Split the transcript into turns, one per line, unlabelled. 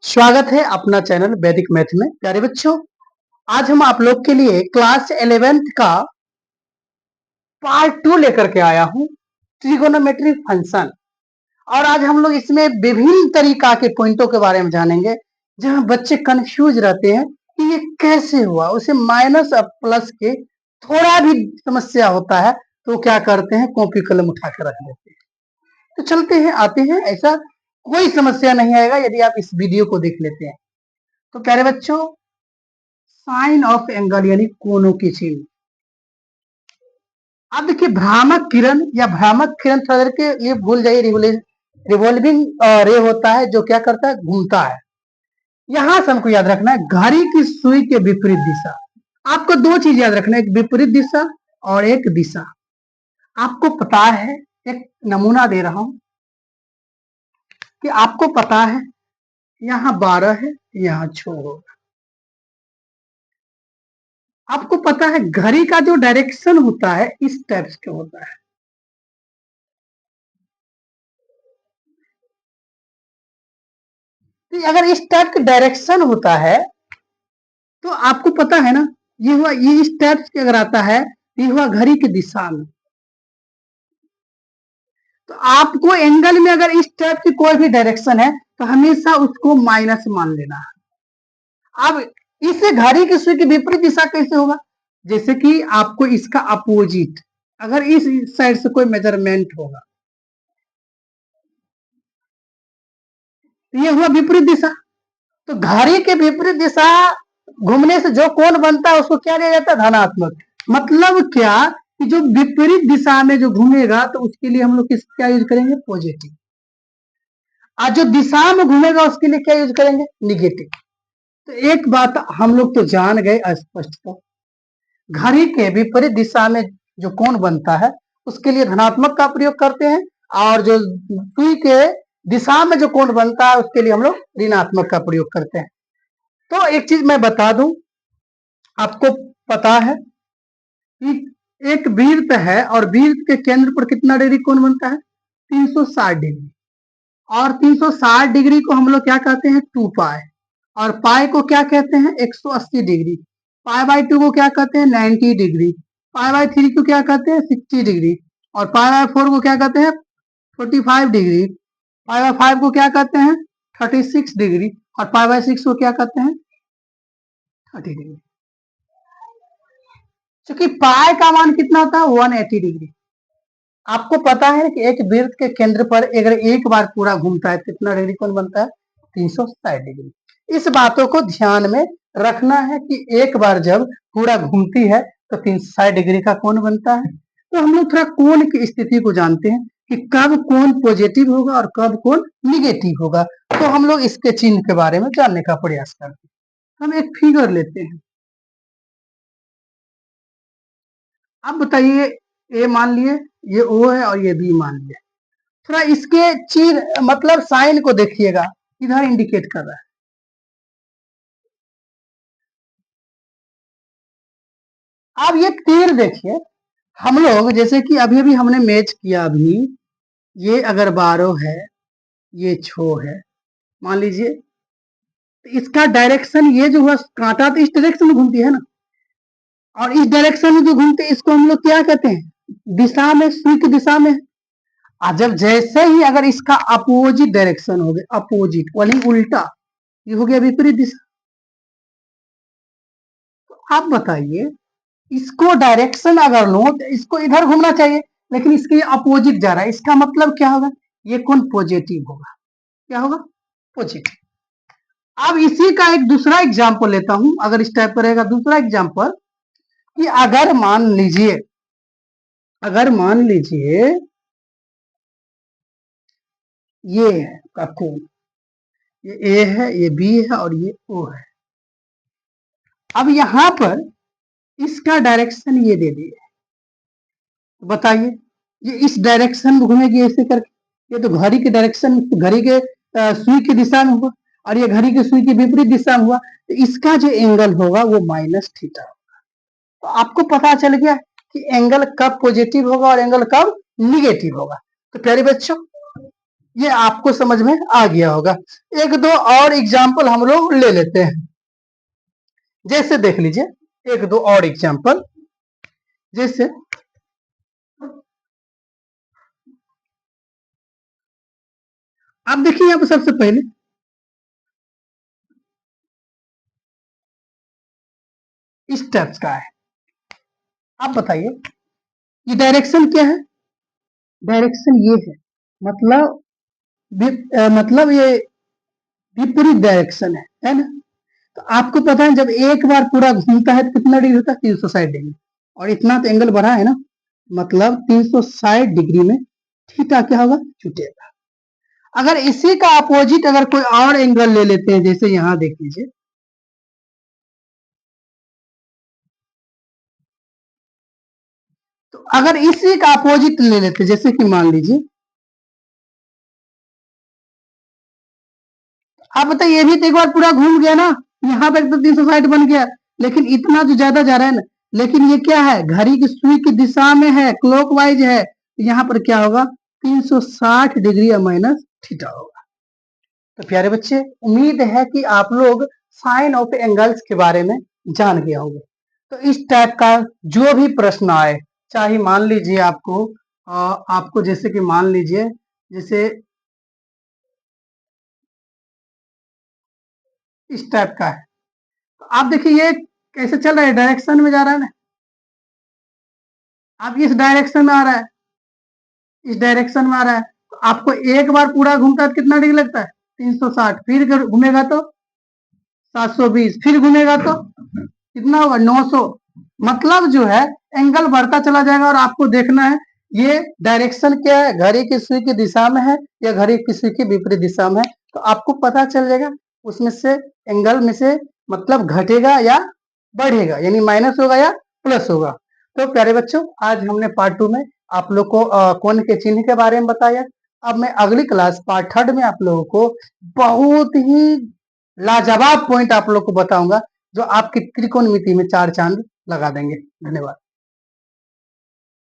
स्वागत है अपना चैनल वैदिक मैथ में। प्यारे बच्चों, आज हम आप लोग के लिए क्लास 11th का पार्ट 2 लेकर के आया हूं, ट्रिगोनोमेट्री फंक्शन। और आज हम लोग इसमें विभिन्न तरीका के पॉइंटों के बारे में जानेंगे जहां बच्चे कंफ्यूज रहते हैं कि ये कैसे हुआ। उसे माइनस और प्लस के थोड़ा भी समस्या होता है तो क्या करते हैं, कॉपी कलम उठा कर रख देते हैं। तो चलते हैं, आते हैं। ऐसा कोई समस्या नहीं आएगा यदि आप इस वीडियो को देख लेते हैं। तो प्यारे बच्चों, साइन ऑफ एंगल यानी कोनों की चिन्ह। अब देखिए, भ्रामक किरण या भ्रामक किरण थोड़ा देर के लिए भूल जाइए। रिवॉल्विंग रे होता है जो क्या करता है, घूमता है। यहां से हमको याद रखना है घड़ी की सुई के विपरीत दिशा। आपको दो चीज याद रखना है, एक विपरीत दिशा और एक दिशा। आपको पता है, एक नमूना दे रहा हूं कि आपको पता है यहाँ 12 है, यहाँ 6 होगा। आपको पता है घड़ी का जो डायरेक्शन होता है इस टाइप के होता है। तो अगर इस टाइप का डायरेक्शन होता है तो आपको पता है ना, ये हुआ, ये इस टाइप के अगर आता है ये हुआ घड़ी की दिशा में। तो आपको एंगल में अगर इस टाइप की कोई भी डायरेक्शन है तो हमेशा उसको माइनस मान लेना है। अब इस घड़ी की सुई की विपरीत दिशा कैसे होगा, जैसे कि आपको इसका अपोजिट, अगर इस साइड से कोई मेजरमेंट होगा तो ये हुआ विपरीत दिशा। तो घड़ी के विपरीत दिशा घूमने से जो कोण बनता है उसको क्या लिया जाता है, धनात्मक। मतलब क्या कि जो विपरीत दिशा में जो घूमेगा तो उसके लिए हम लोग किस क्या यूज करेंगे, पॉजिटिव। और जो दिशा में घूमेगा उसके लिए क्या यूज करेंगे, निगेटिव। तो एक बात हम लोग तो जान गए स्पष्टता, घड़ी के विपरीत दिशा में जो कोण बनता है उसके लिए धनात्मक का प्रयोग करते हैं, और जो सुई के दिशा में जो कोण बनता है उसके लिए हम लोग ऋणात्मक का प्रयोग करते हैं। तो एक चीज मैं बता दूं, आपको पता है कि एक वृत्त है और वृत्त के केंद्र पर कितना डिग्री कोण बनता है, 360 डिग्री। और 360 डिग्री को हम लोग क्या कहते हैं, 2 पाई। और पाई को क्या कहते हैं, 180 डिग्री। पाई बाई 2 को क्या कहते हैं, 90 डिग्री। पाई बाई 3 को क्या कहते हैं, 60 डिग्री। और पाई बाई 4 को क्या कहते हैं, 45 डिग्री। पाई बाई 5 को क्या कहते हैं, 36 डिग्री। और पाई बाई 6 को क्या कहते हैं, 30 डिग्री। क्योंकि पाई का मान कितना होता है, 180 डिग्री। आपको पता है कि एक वृत्त के केंद्र पर अगर एक बार पूरा घूमता है कितना डिग्री कोण बनता है, 360 डिग्री। इस बातों को ध्यान में रखना है कि एक बार जब पूरा घूमती है तो 360 डिग्री का कोण बनता है। तो हम लोग थोड़ा कोण की स्थिति को जानते हैं कि कब कोण पॉजिटिव होगा और कब कोण निगेटिव होगा। तो हम लोग इसके चिन्ह के बारे में जानने का प्रयास करते हैं। हम एक फिगर लेते हैं। अब बताइए, ए मान लिए, ये ओ है और ये बी मान लिए। थोड़ा इसके चिन्ह मतलब साइन को देखिएगा, इधर इंडिकेट कर रहा है। अब ये तीर देखिए, हम लोग जैसे कि अभी अभी हमने मैच किया, अभी ये अगर 12 है, ये 6 है, मान लीजिए, तो इसका डायरेक्शन ये जो हुआ, कांटा तो इस डायरेक्शन में घूमती है ना, और इस डायरेक्शन में जो घूमते हैं इसको हम लोग क्या कहते हैं, दिशा में, सुई की दिशा में। जब जैसे ही अगर इसका अपोजिट डायरेक्शन हो गया, अपोजिट वाली उल्टा, ये हो गया विपरीत दिशा। तो आप बताइए, इसको डायरेक्शन अगर लो तो इसको इधर घूमना चाहिए, लेकिन इसके अपोजिट जा रहा है। इसका मतलब क्या होगा, ये कौन पॉजिटिव होगा, क्या होगा, पॉजिटिव। अब इसी का एक दूसरा एग्जांपल लेता हूं, अगर इस टाइप का रहेगा दूसरा एग्जांपल, कि अगर मान लीजिए, अगर मान लीजिए ये है का कोण, ये ए है, ये बी है और ये ओ है। अब यहां पर इसका डायरेक्शन ये दे दिए, बताइए ये इस डायरेक्शन में घूमेगी ऐसे करके। ये तो घड़ी के डायरेक्शन, घड़ी के सुई की दिशा में हुआ, और ये घड़ी के सुई की विपरीत दिशा में हुआ। तो इसका जो एंगल होगा वो माइनस थीटा होगा। तो आपको पता चल गया कि एंगल कब पॉजिटिव होगा और एंगल कब निगेटिव होगा। तो प्यारे बच्चों, ये आपको समझ में आ गया होगा। एक दो और एग्जाम्पल हम लोग ले लेते हैं। जैसे देख लीजिए एक दो और एग्जाम्पल। जैसे आप देखिए यहाँ पे सबसे पहले इस टाइप का है। आप बताइए ये डायरेक्शन क्या है? डायरेक्शन ये है, मतलब मतलब ये विपरीत डायरेक्शन है ना। तो आपको पता है जब एक बार पूरा घूमता है तो कितना डिग्री होता है? 360 डिग्री। और इतना तो एंगल बढ़ा है ना, मतलब 360 डिग्री में थीटा क्या होगा? छूटेगा। अगर इसी का अपोजिट अगर कोई और एंगल ले लेते हैं, जैसे यहां देख लीजिए, तो अगर इसी का अपोजिट ले लेते हैं, जैसे कि मान लीजिए, आप बताइए ये भी तो एक बार पूरा घूम गया ना, यहाँ पे तो 360 बन गया, लेकिन इतना जो ज्यादा जा रहा है ना, लेकिन ये क्या है? घड़ी की सुई की दिशा में है, क्लॉकवाइज है, तो यहाँ पर क्या होगा? 360 डिग्री माइनस थीटा होगा। तो प्यारे बच्चे, उम्मीद है कि आप लोग साइन ऑफ एंगल्स के बारे में जान गए होंगे। तो इस टाइप का जो भी प्रश्न आए, चाहे मान लीजिए आपको जैसे कि मान लीजिए जैसे इस टाइप का है, तो आप देखिए ये कैसे चल रहा है, डायरेक्शन में जा रहा है ना। अब इस डायरेक्शन में आ रहा है, इस डायरेक्शन में आ रहा है, तो आपको एक बार पूरा घूमता है तो कितना डिग्री लगता है? 360। फिर घूमेगा तो 720, फिर घूमेगा तो कितना होगा? 900। मतलब जो है एंगल बढ़ता चला जाएगा, और आपको देखना है ये डायरेक्शन क्या है, घड़ी की सुई की दिशा में है या घड़ी की सुई की विपरीत दिशा में है, तो आपको पता चल जाएगा उसमें से एंगल में से, मतलब घटेगा या बढ़ेगा, यानी माइनस होगा या प्लस होगा। तो प्यारे बच्चों, आज हमने पार्ट 2 में आप लोग को कोण के चिन्ह के बारे में बताया। अब मैं अगली क्लास पार्ट 3 में आप लोगों को बहुत ही लाजवाब पॉइंट आप लोग को बताऊंगा, जो आपकी त्रिकोणमिति में चार चांद लगा देंगे। धन्यवाद।